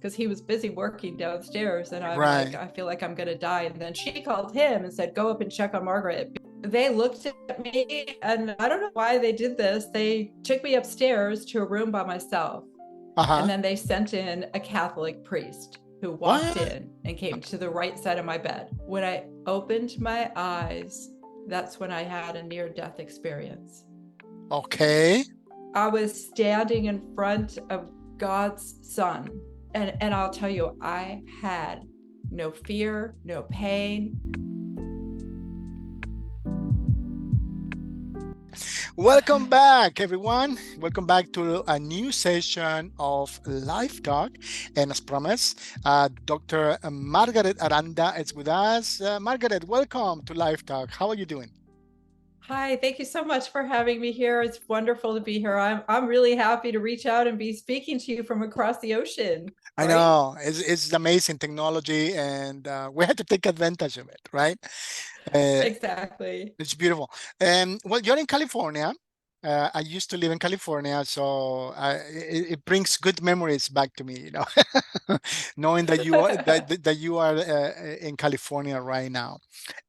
because he was busy working downstairs. And I'm like, Right. I feel like I'm going to die. And then she called him and said, go up and check on Margaret. They looked at me, and I don't know why they did this. They took me upstairs to a room by myself. And Uh-huh. then they sent in a Catholic priest who walked What? in and came to the right side of my bed. When I opened my eyes, that's when I had a near-death experience. Okay. I was standing in front of God's Son. And I'll tell you, I had no fear, no pain. Welcome back, everyone. Welcome back to a new session of Life Talk. And as promised, Dr. Margaret Aranda is with us. Margaret, welcome to Life Talk. How are you doing? Hi, thank you so much for having me here. It's wonderful to be here. I'm really happy to reach out and be speaking to you from across the ocean, I right? know it's amazing technology, and we had to take advantage of it, right? Uh, Exactly. it's beautiful. Well, you're in California. I used to live in California, so it brings good memories back to me, knowing that you are in California right now.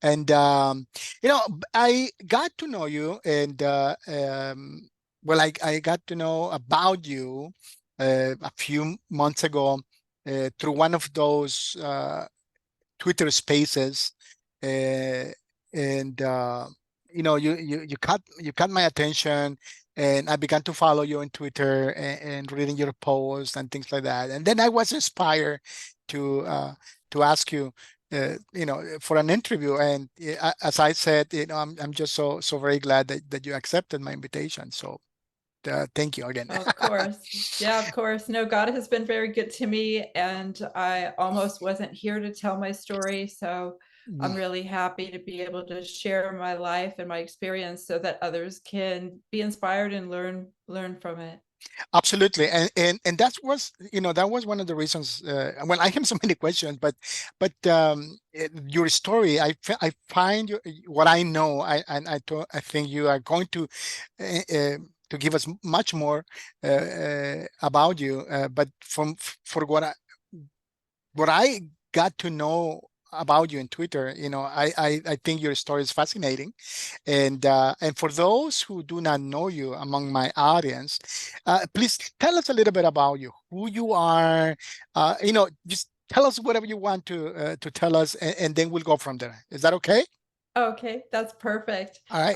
And I got to know you, and well, I got to know about you a few months ago through one of those Twitter Spaces, uh, and you caught my attention, and I began to follow you on Twitter and reading your posts and things like that. And then I was inspired to uh, to ask you, for an interview. And as I said, I'm just so very glad that you accepted my invitation. So thank you again. Of course. Yeah, of course. No, God has been very good to me, and I almost wasn't here to tell my story. So I'm really happy to be able to share my life and my experience so that others can be inspired and learn from it. Absolutely, and that was one of the reasons. Well, I have so many questions, but your story, I find what I know. I think you are going to give us much more about you. But for what I got to know about you in Twitter, I think your story is fascinating. And for those who do not know you among my audience, please tell us a little bit about you, who you are. Just tell us whatever you want to tell us, and then we'll go from there. Is that okay? Okay, that's perfect. All right.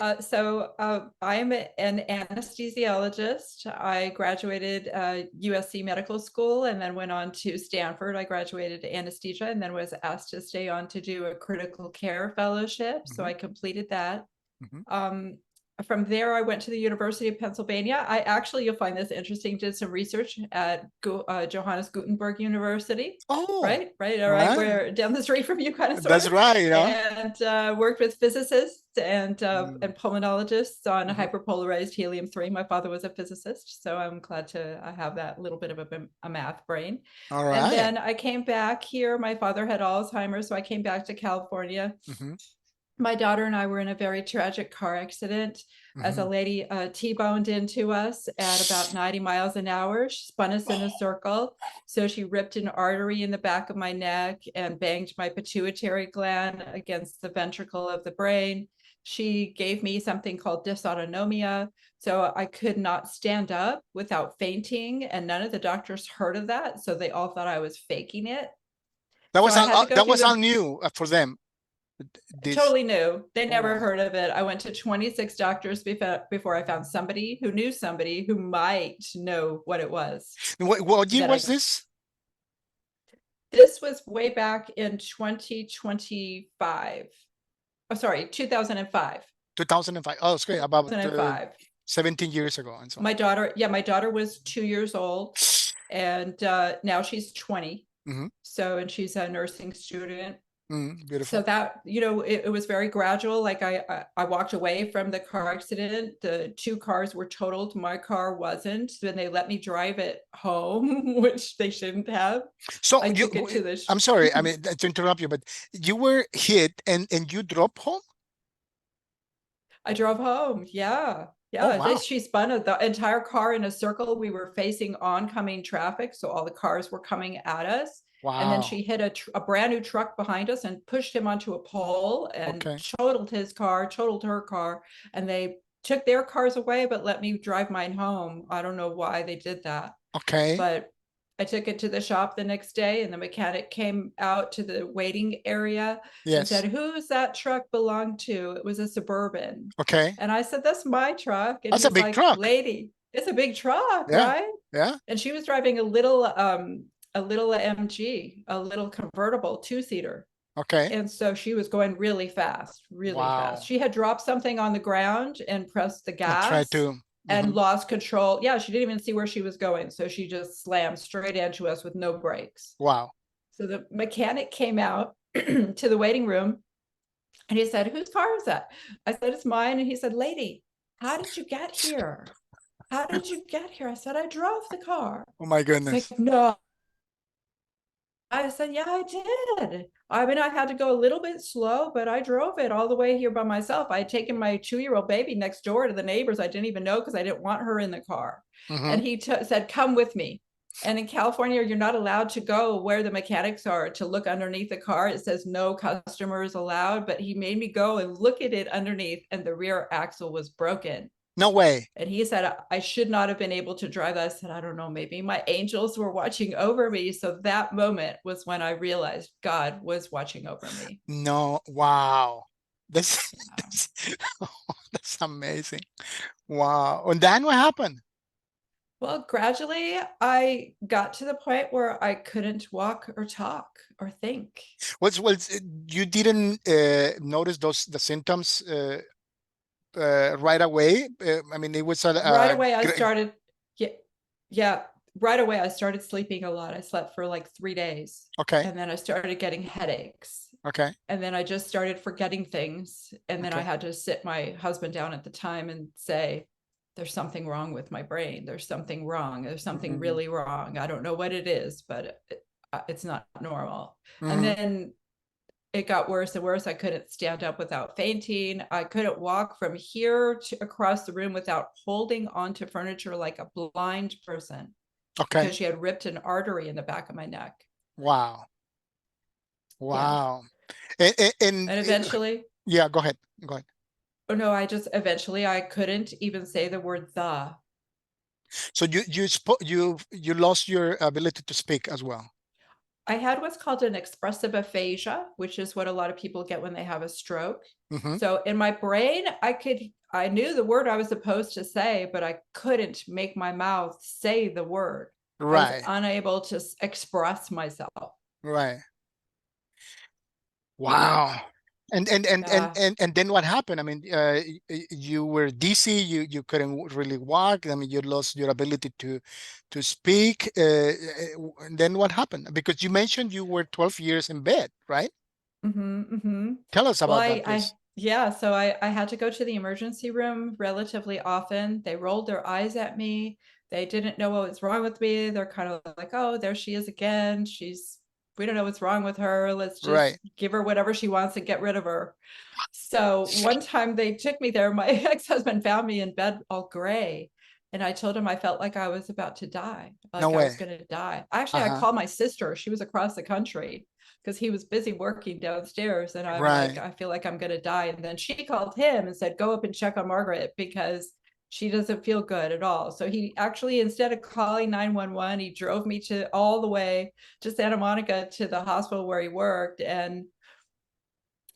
I'm an anesthesiologist. I graduated USC Medical School and then went on to Stanford. I graduated anesthesia and then was asked to stay on to do a critical care fellowship. So Mhm, I completed that. mhm. Um, from there, I went to the University of Pennsylvania. I actually, you'll find this interesting, did some research at Johannes Gutenberg University, Oh, right, all all right, right. we're down the street from you, kind of, sort That's of, right. and worked with physicists Mm, and pulmonologists on mhm. hyperpolarized helium-3. My father was a physicist, so I'm glad to have that little bit of a math brain. All And right. then I came back here. My father had Alzheimer's, so I came back to California. Mhm, My daughter and I were in a very tragic car accident as a mhm. lady T-boned into us at about 90 miles an hour. She spun us in a circle. So she ripped an artery in the back of my neck and banged my pituitary gland against the ventricle of the brain. She gave me something called dysautonomia. So I could not stand up without fainting. And none of the doctors heard of that. So they all thought I was faking it. That So was I all, had to go that through was all the new for them. This. totally new. They never Oh. heard of it. I went to 26 doctors before I found somebody who knew somebody who might know what it was What year that I was got. this? This was way back in 2025. Oh, sorry, 2005. 2005. Oh, it's great. About 2005. 17 years ago and so on. My daughter was 2 years old, and now she's 20. Hmm. So, and she's a nursing student. So Beautiful. that, it was very gradual. Like I walked away from the car accident. The two cars were totaled. My car wasn't. Then they let me drive it home, which they shouldn't have. So I took it to the I'm sorry, I mean to interrupt you, but you were hit and you drove home? I drove home. Yeah. Oh, Yeah, wow. she spun the entire car in a circle. We were facing oncoming traffic, so all the cars were coming at us. And then Wow. she hit a brand new truck behind us and pushed him onto a pole and Okay. totaled his car, totaled her car, and they took their cars away, but let me drive mine home. I don't know why they did that, Okay. but I took it to the shop the next day, and the mechanic came out to the waiting area and said, Yes. "Who's that truck belong to?" It was a Suburban. Okay. And I said, "That's my truck." And That's a he's big like, truck. "Lady, it's a big truck, Yeah. right?" Yeah. And she was driving a little MG, a little convertible two-seater. Okay. And so she was going really fast, really fast. Wow. She had dropped something on the ground and pressed the I try gas to. and Mhm. lost control. Yeah, she didn't even see where she was going. So she just slammed straight into us with no brakes. Wow. So the mechanic came out to the waiting room and he said, "Whose car is that?" I said, "It's mine." And he said, "Lady, how did you get here? How did you get here?" I said, "I drove the car." Oh my He's like, goodness. "No." I said, "Yeah, I did. I mean, I had to go a little bit slow, but I drove it all the way here by myself. I had taken my 2-year-old baby next door to the neighbors. I didn't even know because I didn't want her in the car." Hmm. And he said, "Come with me." And in California, you're not allowed to go where the mechanics are to look underneath the car. It says no customers allowed, but he made me go and look at it underneath, and the rear axle was broken. No way. And he said, "I should not have been able to drive that." I said, "I don't know, maybe my angels were watching over me." So that moment was when I realized God was watching over me. No. Wow. That's Yeah. that's amazing. Wow. And then what happened? Well, gradually I got to the point where I couldn't walk or talk or think. Was you didn't notice the symptoms right away? I mean, it was Right away I started, yeah, yeah, right away I started sleeping a lot. I slept for like 3 days. okay. And then I started getting headaches. Okay. And then I just started forgetting things. And then I Okay. had to sit my husband down at the time and say, "There's something wrong with my brain. There's something wrong. There's something Hmm. really wrong. I don't know what it is, but it's not normal." And Hmm. then it got worse and worse. I couldn't stand up without fainting. I couldn't walk from here to across the room without holding onto furniture like a blind person because Okay. she had ripped an artery in the back of my neck. Wow. Yeah. Wow. And And eventually, yeah, go ahead. Go ahead. oh no, I just eventually I couldn't even say the word "the." So you lost your ability to speak as well. I had what's called an expressive aphasia, which is what a lot of people get when they have a stroke. Hmm. So in my brain, I knew the word I was supposed to say, but I couldn't make my mouth say the word. I was Right. unable to express myself. Right. Wow. Yeah. And then what happened? I mean, you were dizzy. You couldn't really walk. I mean, you lost your ability to speak. And then what happened? Because you mentioned you were 12 years in bed, right? Tell us Well, about that, please. yeah, so I had to go to the emergency room relatively often. They rolled their eyes at me. They didn't know what was wrong with me. They're kind of like, "Oh, there she is again. We don't know what's wrong with her. Let's just Right. give her whatever she wants and get rid of her." So one time they took me there. My ex-husband found me in bed all gray. And I told him I felt like I was about to die, No like I was way. going to die. Actually, I Uh-huh. called my sister. She was across the country because he was busy working downstairs. And I'm like, Right. "I feel like I'm going to die." And then she called him and said, "Go up and check on Margaret because she doesn't feel good at all." So he actually, instead of calling 911, he drove me to all the way to Santa Monica to the hospital where he worked. And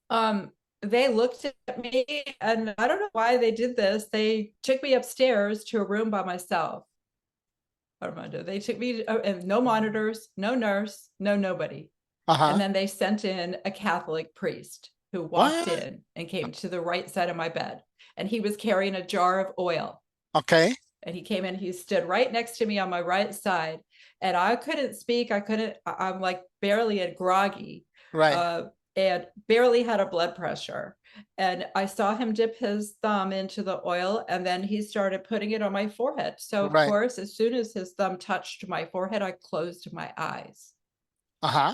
um, they looked at me, and I don't know why they did this. They took me upstairs to a room by myself. Armando. They took me and no monitors, no nurse, no nobody. And Uh-huh. then they sent in a Catholic priest who walked What? in and came to the right side of my bed. And he was carrying a jar of oil. Okay. And he came in, he stood right next to me on my right side. And I couldn't speak. I'm like barely and groggy, Right. uh, and barely had a blood pressure. And I saw him dip his thumb into the oil, and then he started putting it on my forehead. So, of Right. course, as soon as his thumb touched my forehead, I closed my eyes. Uh-huh.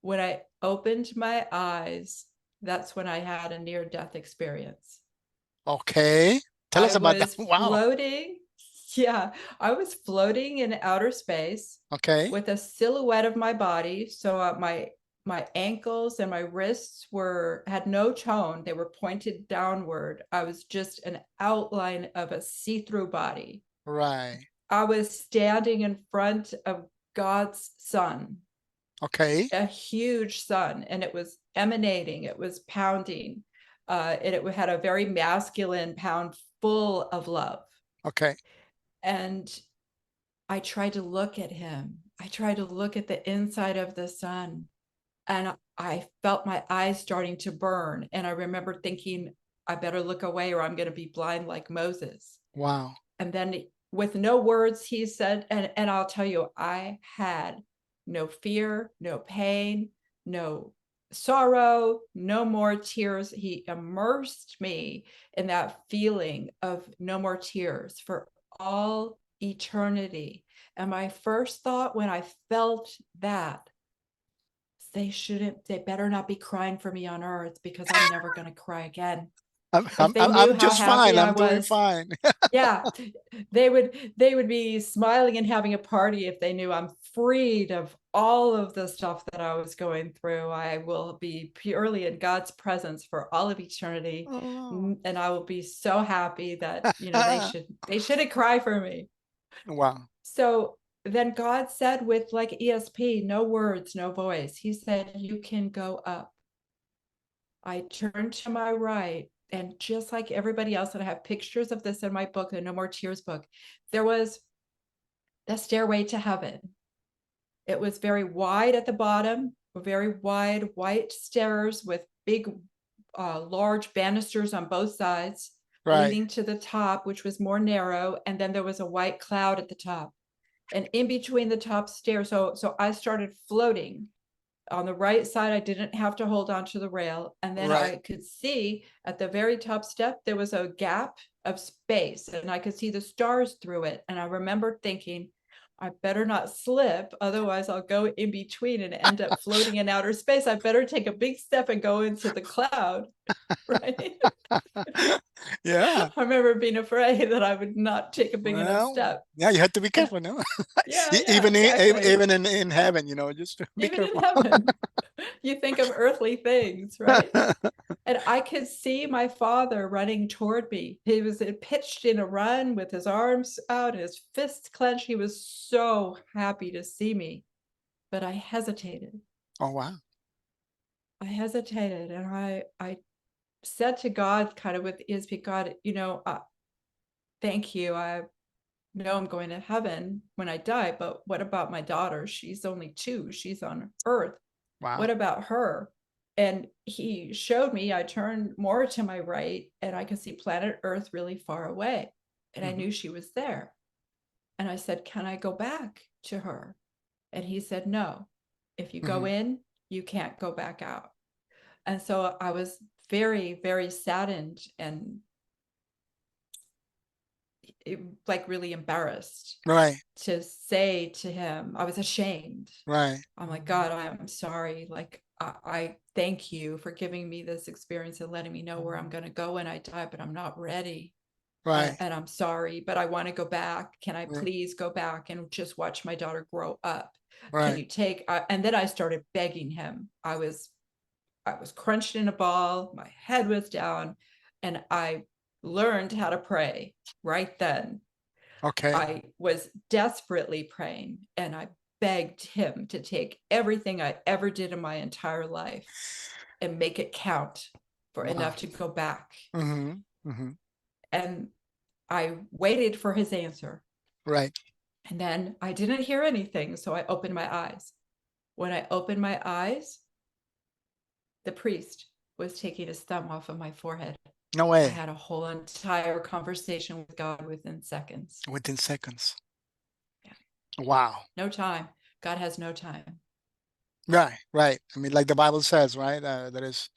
When I opened my eyes, that's when I had a near death experience. Okay. Tell us I about that. was Wow. floating. Yeah, I was floating in outer space Okay. with a silhouette of my body. So my ankles and my wrists had no tone. They were pointed downward. I was just an outline of a see-through body. Right. I was standing in front of God's sun, Okay. a huge sun, and it was emanating, it was pounding. And it had a very masculine pound full of love. Okay. And I tried to look at him. I tried to look at the inside of the sun, and I felt my eyes starting to burn. And I remember thinking, I better look away or I'm going to be blind like Moses. Wow. And then with no words, he said, and I'll tell you, I had no fear, no pain, no sorrow, no more tears. He immersed me in that feeling of no more tears for all eternity. And my first thought when I felt that, they better not be crying for me on earth, because I'm never going to cry again. I'm, If I'm, they I'm knew I'm how just fine. happy I I'm doing was, fine. yeah, they would be smiling and having a party if they knew I'm freed of all of the stuff that I was going through. I will be purely in God's presence for all of eternity, Oh. and I will be so happy that they shouldn't cry for me. Wow. So then God said, with like ESP, no words, no voice, he said, you can go up. I turned to my right, and just like everybody else, and I have pictures of this in my book, the No More Tears book, there was the stairway to heaven. It was very wide at the bottom, very wide white stairs with big, large banisters on both sides, Right. leading to the top, which was more narrow. And then there was a white cloud at the top. And in between the top stairs, so I started floating. On the right side, I didn't have to hold on to the rail. And then Right. I could see at the very top step, there was a gap of space, and I could see the stars through it. And I remember thinking, I better not slip, otherwise I'll go in between and end up floating in outer space. I better take a big step and go into the cloud, right? Yeah. I remember being afraid that I would not take a big enough Well, step. yeah, you have to be And careful, no? yeah, yeah, Even exactly. even in heaven, just be Even in careful. heaven, you think of earthly things, right? And I could see my father running toward me. He was pitched in a run with his arms out and his fists clenched. He was so happy to see me, but I hesitated. Oh, wow. I hesitated, and I said to God, kind of with ESP, God, thank you. I know I'm going to heaven when I die, but what about my daughter? She's only 2. She's on earth. Wow. What about her? And he showed me, I turned more to my right, and I could see planet Earth really far away. And I Mhm. knew she was there. And I said, can I go back to her? And he said, no. If you go Mhm. in, you can't go back out. And so I was very, very saddened and like really embarrassed Right. to say to him, I was ashamed. Right. I'm like, God, I'm sorry. Like, I thank you for giving me this experience and letting me know where I'm going to go when I die, but I'm not ready. Right. And I'm sorry, but I want to go back. Can I r- please go back and just watch my daughter grow up? Can Right. you take, and then I started begging him. I was crunched in a ball. My head was down, and I learned how to pray right then. Okay. I was desperately praying, and I begged him to take everything I ever did in my entire life and make it count for Wow. enough to go back. Mhm. Mhm. And I waited for his answer. Right. And then I didn't hear anything. So I opened my eyes. When I opened my eyes, the priest was taking his thumb off of my forehead. No I way. had a whole entire conversation with God within seconds. Within seconds. Yeah. Wow. No time. God has no time. Right. Right. I mean, like the Bible says, right? That is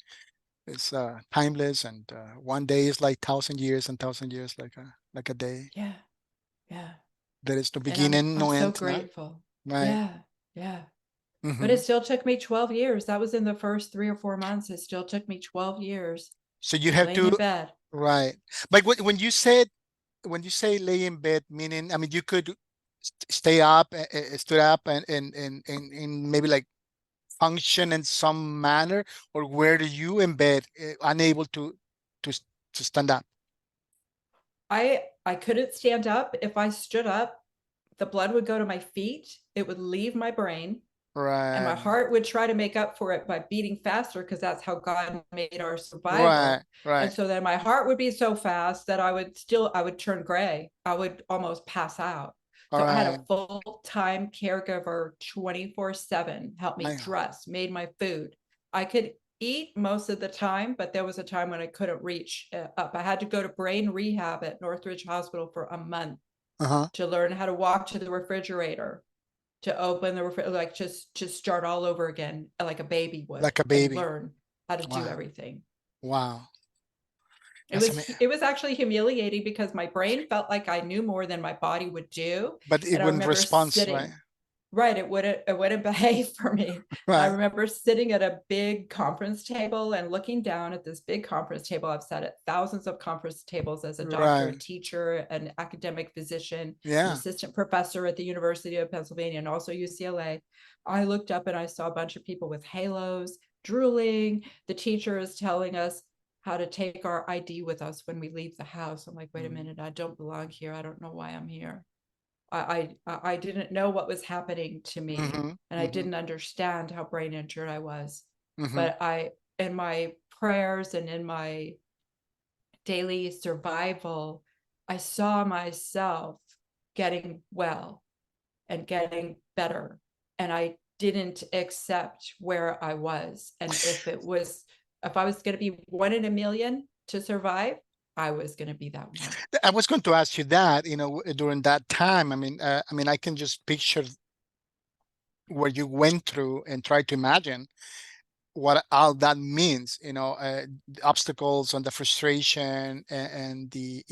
it's timeless, and one day is like 1,000 years, and 1,000 years like a day. Yeah. Yeah. There is no And I'm beginning, I'm no so end, no? grateful. Right. Yeah. Yeah. But it Mhm. still took me 12 years. That was in the first 3 or 4 months. It still took me 12 years. So you have laying to, in bed. right. But when you said, when you say lay in bed, meaning, I mean, you could stay up, stood up and maybe like function in some manner, or were you in bed, unable to to stand up? I couldn't stand up. If I stood up, the blood would go to my feet. It would leave my brain, and my Right, heart would try to make up for it by beating faster because that's how God made our right, survival. And right. so then my heart would be so fast that I would turn gray. I would almost pass out. All So I had right. a full-time caregiver 24/7, help me My, dress, made my food. I could eat most of the time, but there was a time when I couldn't reach up. I had to go to brain rehab at Northridge Hospital for a month uh-huh. to learn how to walk to the refrigerator, to open the refrigerator, like just start all over again, like a baby would, Like a and baby. learn how to do Wow. everything. Wow. It That's was amazing. it was actually humiliating because my brain felt like I knew more than my body would do. But it And I wouldn't remember response, right? sitting, right, it wouldn't behave for me. I Right, remember sitting at a big conference table and looking down at this big conference table. I've sat at thousands of conference tables as a doctor, a right. teacher, an academic physician, an Yeah. assistant professor at the University of Pennsylvania and also UCLA. I looked up and I saw a bunch of people with halos drooling. The teacher is telling us how to take our ID with us when we leave the house. I'm like, wait a Mm-hmm. minute, I don't belong here. I don't know why I'm here. I didn't know what was happening to me, Mm-hmm. and I didn't understand how brain injured I was. Mm-hmm. But in my prayers and in my daily survival, I saw myself getting well and getting better, and I didn't accept where I was. And if I was going to be one in a million to survive, I was going to be that one. I was going to ask you that, during that time. I mean, I can just picture what you went through and try to imagine what all that means, the obstacles and the frustration and the,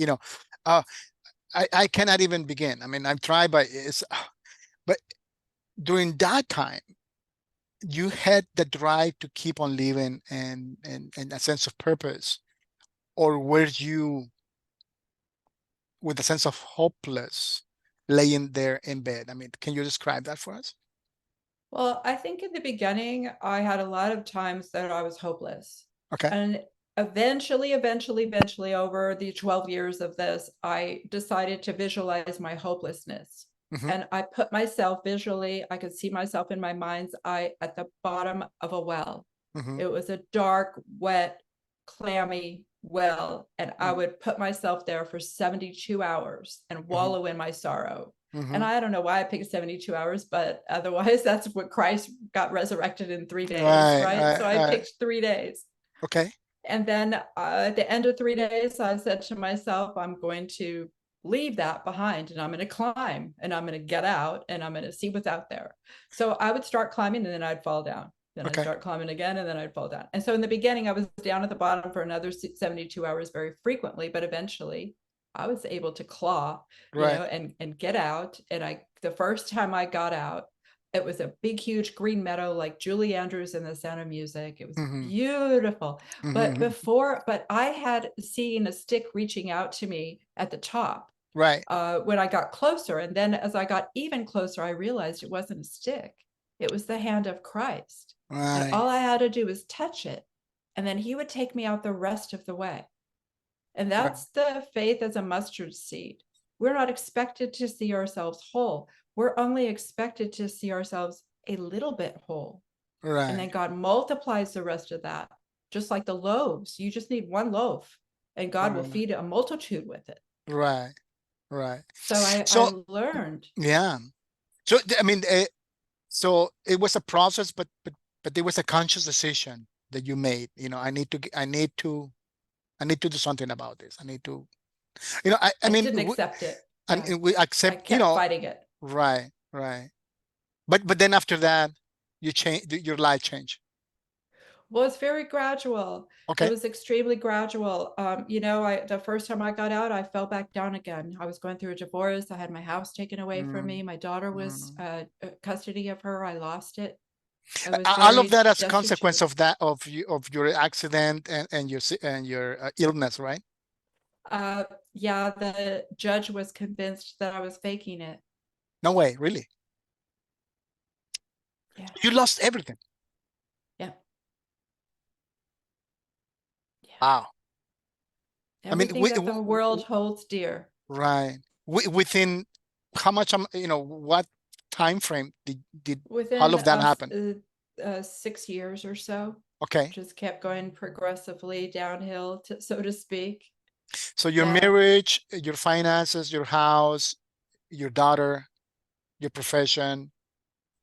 uh, I cannot even begin. I mean, I've tried, but but during that time, you had the drive to keep on living and a sense of purpose, or were you with a sense of hopeless laying there in bed? I mean, can you describe that for us? Well, I think in the beginning, I had a lot of times that I was hopeless. Okay. And eventually, over the 12 years of this, I decided to visualize my hopelessness. Mm-hmm. And I put myself visually, I could see myself in my mind's eye at the bottom of a well. Mm-hmm. It was a dark, wet, clammy well. And I would put myself there for 72 hours and Mm-hmm. wallow in my sorrow. And Mm-hmm. I don't know why I picked 72 hours, but otherwise, that's what Christ got resurrected in 3 days, Right, right? right, So I right. picked 3 days. Okay. And then at the end of 3 days, I said to myself, I'm going to leave that behind and I'm going to climb and I'm going to get out and I'm going to see what's out there. So I would start climbing and then I'd fall down. Then I'd Okay. start climbing again and then I'd fall down. And so in the beginning, I was down at the bottom for another 72 hours very frequently, but eventually I was able to claw, Right. and get out. And the first time I got out, it was a big, huge green meadow like Julie Andrews in The Sound of Music. It was Mm-hmm. beautiful. Mm-hmm. But I had seen a stick reaching out to me at the top Right. when I got closer. And then as I got even closer, I realized it wasn't a stick, it was the hand of Christ. And Right. all I had to do was touch it. And then he would take me out the rest of the way. And Right. that's the faith as a mustard seed. We're not expected to see ourselves whole. We're only expected to see ourselves a little bit whole. And Right. then God multiplies the rest of that, just like the loaves. You just need one loaf, and God will Right. feed a multitude with it. Right. Right. So I So learned. yeah. So I mean, so it was a process, but it was a conscious decision that you made. I need to do something about this. I need to, I I mean, didn't accept it. Yeah, and we I accept, kept fighting it. right, right. But then after that, you change, your life changed. Well, it's very gradual. It Okay. was extremely gradual. The first time I got out, I fell back down again. I was going through a divorce. I had my house taken away from Mm, me. My daughter was mm, custody of her. I lost it. I was All of very that as a consequence destitute. of that, of your accident and your illness, right? Uh, yeah, the judge was convinced that I was faking it. No way, really. Yeah, You lost everything. yeah, yeah. Wow. I mean, Everything that the world holds dear. right. Within how much, what time frame did all Within of that happen? 6 years or so, Okay. just kept going progressively downhill, so to speak. So your Yeah. marriage, your finances, your house, your daughter, your profession,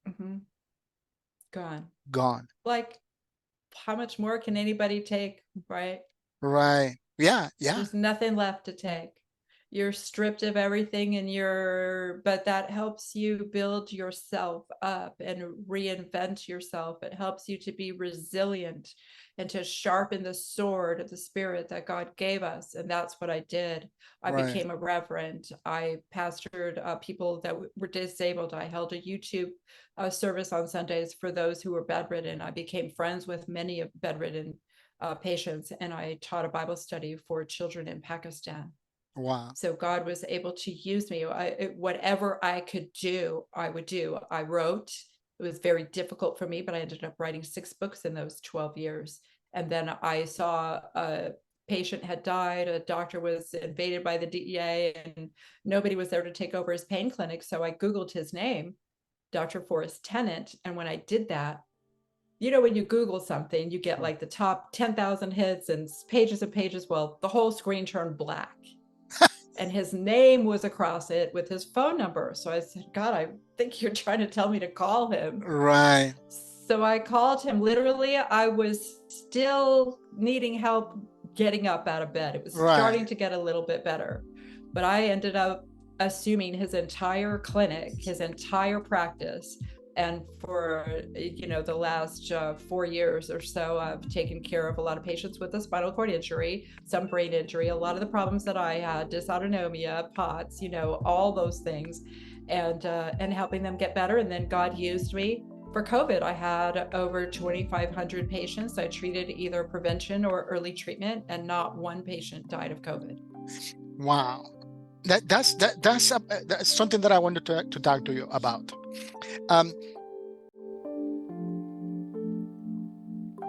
Mhm. Gone. gone. Like, how much more can anybody take, right? Right. Yeah, yeah, There's nothing left to take. You're stripped of everything and but that helps you build yourself up and reinvent yourself. It helps you to be resilient and to sharpen the sword of the spirit that God gave us. And that's what I did. I right. became a reverend. I pastored people that were disabled. I held a YouTube service on Sundays for those who were bedridden. I became friends with many of bedridden patients, and I taught a Bible study for children in Pakistan. Wow. So God was able to use me. Whatever I could do, I would do. I wrote. It was very difficult for me, but I ended up writing 6 books in those 12 years. And then I saw a patient had died. A doctor was invaded by the DEA, and nobody was there to take over his pain clinic. So I Googled his name, Dr. Forrest Tennant. And when I did that, when you Google something, you get like the top 10,000 hits and pages and pages. Well, the whole screen turned black. And his name was across it with his phone number. So I said, God, I think you're trying to tell me to call him. Right. So I called him. Literally, I was still needing help getting up out of bed. It was Right. starting to get a little bit better. But I ended up assuming his entire clinic, his entire practice. And for the last 4 years or so, I've taken care of a lot of patients with a spinal cord injury, some brain injury, a lot of the problems that I had, dysautonomia, POTS, all those things, and helping them get better. And then God used me for COVID. I had over 2,500 patients. I treated either prevention or early treatment, and not one patient died of COVID. Wow. That's something that I wanted to talk to you about. Um,